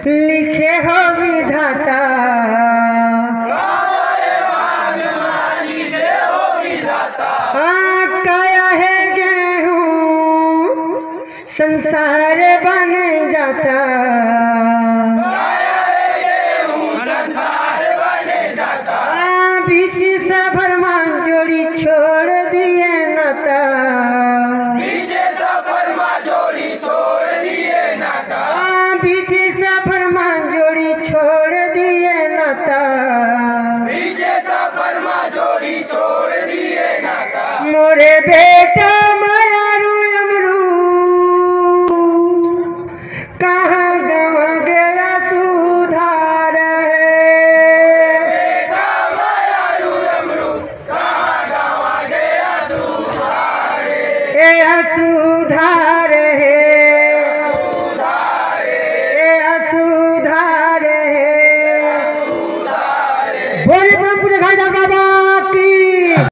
लिखे हो विधाता। हाँ काया है गेहूँ संसार बन जाता। बीसी सफर मान जोड़ी छोड़ दिए नाता। बीसी सफर मान जोड़ी छोड़ दिए नाता। बीसी सफर मान जोड़ी छोड़ दिए नाता। बीसी सफर मान जोड़ी छोड़ दिए नाता। मोरे बे